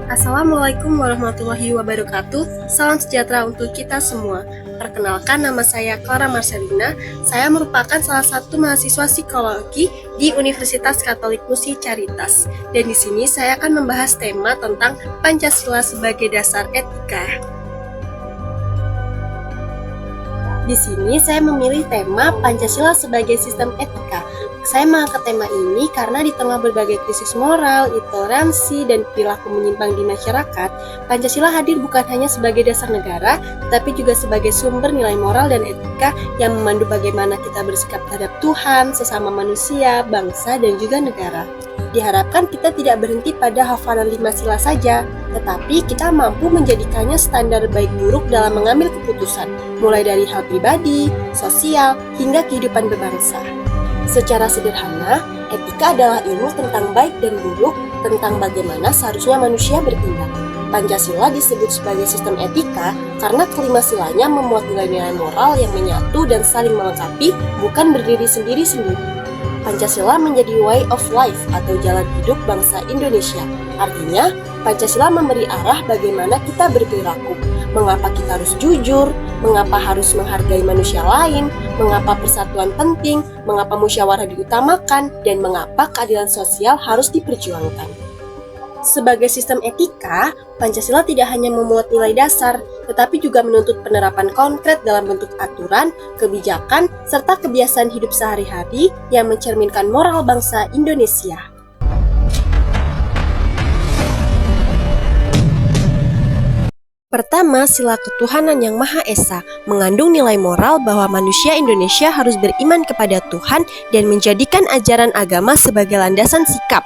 Assalamualaikum warahmatullahi wabarakatuh. Salam sejahtera untuk kita semua. Perkenalkan, nama saya Clara Marcelina. Saya merupakan salah satu mahasiswa psikologi di Universitas Katolik Musi Caritas. Dan di sini saya akan membahas tema tentang Pancasila sebagai dasar etika. Di sini saya memilih tema Pancasila sebagai sistem etika. Saya mengangkat tema ini karena di tengah berbagai krisis moral, intoleransi, dan perilaku menyimpang di masyarakat, Pancasila hadir bukan hanya sebagai dasar negara, tetapi juga sebagai sumber nilai moral dan etika yang memandu bagaimana kita bersikap terhadap Tuhan, sesama manusia, bangsa, dan juga negara. Diharapkan kita tidak berhenti pada hafalan 5 sila saja, tetapi kita mampu menjadikannya standar baik buruk dalam mengambil keputusan, mulai dari hal pribadi, sosial, hingga kehidupan berbangsa. Secara sederhana, etika adalah ilmu tentang baik dan buruk, tentang bagaimana seharusnya manusia bertindak. Pancasila disebut sebagai sistem etika karena kelima silanya memuat nilai-nilai moral yang menyatu dan saling melengkapi, bukan berdiri sendiri-sendiri. Pancasila menjadi way of life atau jalan hidup bangsa Indonesia. Artinya, Pancasila memberi arah bagaimana kita berperilaku, mengapa kita harus jujur, mengapa harus menghargai manusia lain, mengapa persatuan penting, mengapa musyawarah diutamakan, dan mengapa keadilan sosial harus diperjuangkan. Sebagai sistem etika, Pancasila tidak hanya memuat nilai dasar, tetapi juga menuntut penerapan konkret dalam bentuk aturan, kebijakan, serta kebiasaan hidup sehari-hari yang mencerminkan moral bangsa Indonesia. Pertama, sila ketuhanan yang Maha Esa mengandung nilai moral bahwa manusia Indonesia harus beriman kepada Tuhan dan menjadikan ajaran agama sebagai landasan sikap.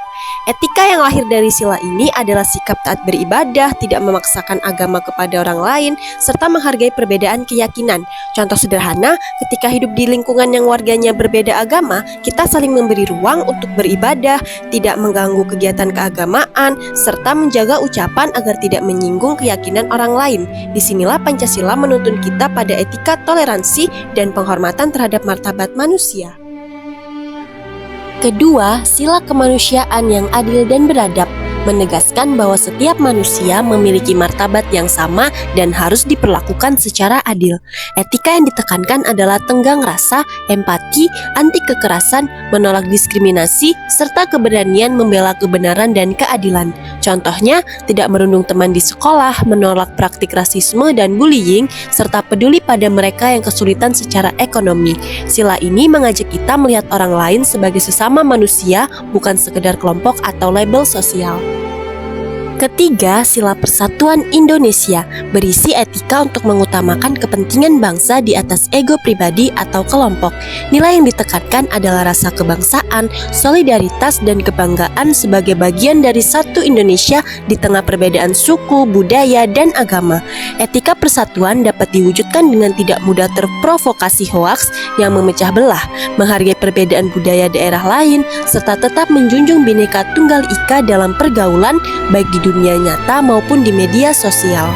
Etika yang lahir dari sila ini adalah sikap taat beribadah, tidak memaksakan agama kepada orang lain, serta menghargai perbedaan keyakinan. Contoh sederhana, ketika hidup di lingkungan yang warganya berbeda agama, kita saling memberi ruang untuk beribadah, tidak mengganggu kegiatan keagamaan, serta menjaga ucapan agar tidak menyinggung keyakinan orang lain. Disinilah Pancasila menuntun kita pada etika toleransi dan penghormatan terhadap martabat manusia. Kedua, sila kemanusiaan yang adil dan beradab menegaskan bahwa setiap manusia memiliki martabat yang sama dan harus diperlakukan secara adil. Etika yang ditekankan adalah tenggang rasa, empati, anti kekerasan, menolak diskriminasi, serta keberanian membela kebenaran dan keadilan. Contohnya, tidak merundung teman di sekolah, menolak praktik rasisme dan bullying, serta peduli pada mereka yang kesulitan secara ekonomi. Sila ini mengajak kita melihat orang lain sebagai sesama manusia, bukan sekedar kelompok atau label sosial. Ketiga, sila persatuan Indonesia berisi etika untuk mengutamakan kepentingan bangsa di atas ego pribadi atau kelompok. Nilai yang ditekankan adalah rasa kebangsaan, solidaritas, dan kebanggaan sebagai bagian dari satu Indonesia di tengah perbedaan suku, budaya, dan agama. Etika persatuan dapat diwujudkan dengan tidak mudah terprovokasi hoaks yang memecah belah, menghargai perbedaan budaya daerah lain, serta tetap menjunjung Bhinneka Tunggal Ika dalam pergaulan, baik di dunia nyata maupun di media sosial.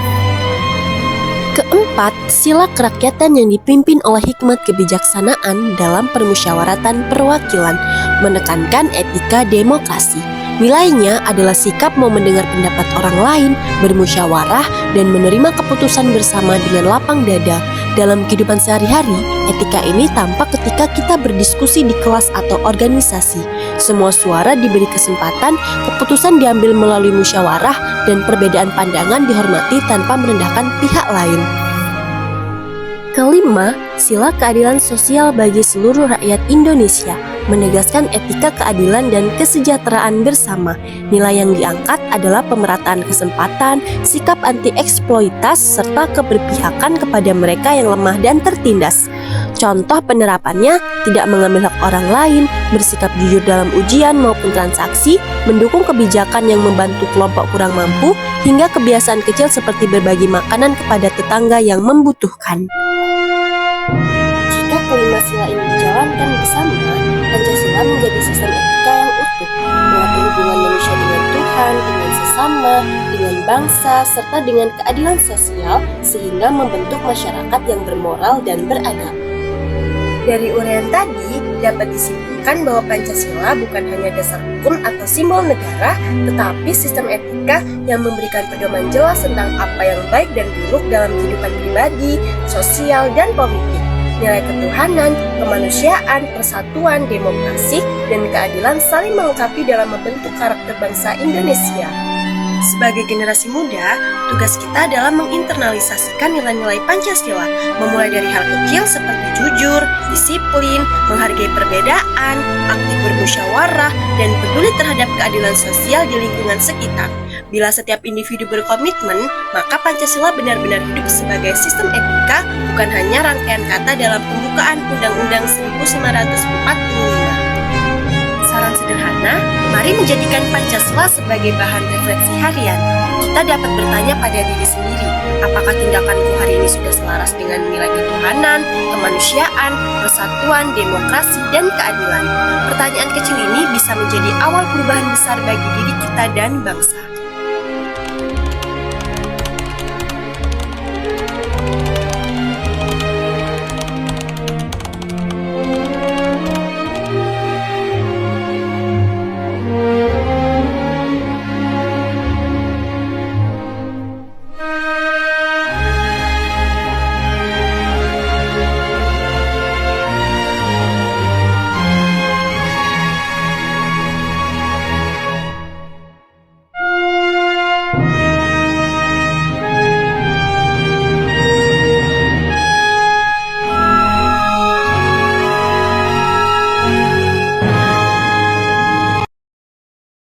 Keempat, sila kerakyatan yang dipimpin oleh hikmat kebijaksanaan dalam permusyawaratan perwakilan, menekankan etika demokrasi. Nilainya adalah sikap mau mendengar pendapat orang lain, bermusyawarah, dan menerima keputusan bersama dengan lapang dada. Dalam kehidupan sehari-hari, etika ini tampak ketika kita berdiskusi di kelas atau organisasi. Semua suara diberi kesempatan, keputusan diambil melalui musyawarah, dan perbedaan pandangan dihormati tanpa merendahkan pihak lain. Kelima, sila keadilan sosial bagi seluruh rakyat Indonesia menegaskan etika keadilan dan kesejahteraan bersama. Nilai yang diangkat adalah pemerataan kesempatan, sikap anti-eksploitas, serta keberpihakan kepada mereka yang lemah dan tertindas. Contoh penerapannya, tidak mengambil hak orang lain, bersikap jujur dalam ujian maupun transaksi, mendukung kebijakan yang membantu kelompok kurang mampu, hingga kebiasaan kecil seperti berbagi makanan kepada tetangga yang membutuhkan. Jika kelima sila ini dijalankan bersama, Pancasila menjadi sistem etika yang utuh, mengatur hubungan manusia dengan Tuhan, dengan sesama, dengan bangsa, serta dengan keadilan sosial, sehingga membentuk masyarakat yang bermoral dan beradab. Dari uraian tadi, dapat disimpulkan menyatakan bahwa Pancasila bukan hanya dasar hukum atau simbol negara, tetapi sistem etika yang memberikan pedoman jelas tentang apa yang baik dan buruk dalam kehidupan pribadi, sosial, dan politik. Nilai ketuhanan, kemanusiaan, persatuan, demokrasi, dan keadilan saling melengkapi dalam membentuk karakter bangsa Indonesia. Sebagai generasi muda, tugas kita adalah menginternalisasikan nilai-nilai Pancasila, memulai dari hal kecil seperti jujur, disiplin, menghargai perbedaan, aktif bermusyawarah, dan peduli terhadap keadilan sosial di lingkungan sekitar. Bila setiap individu berkomitmen, maka Pancasila benar-benar hidup sebagai sistem etika, bukan hanya rangkaian kata dalam pembukaan Undang-Undang 1945. Saran sederhana, mari menjadikan Pancasila sebagai bahan refleksi harian. Kita dapat bertanya pada diri sendiri, apakah tindakanku hari ini sudah selaras dengan nilai ketuhanan, kemanusiaan, persatuan, demokrasi, dan keadilan? Pertanyaan kecil ini bisa menjadi awal perubahan besar bagi diri kita dan bangsa.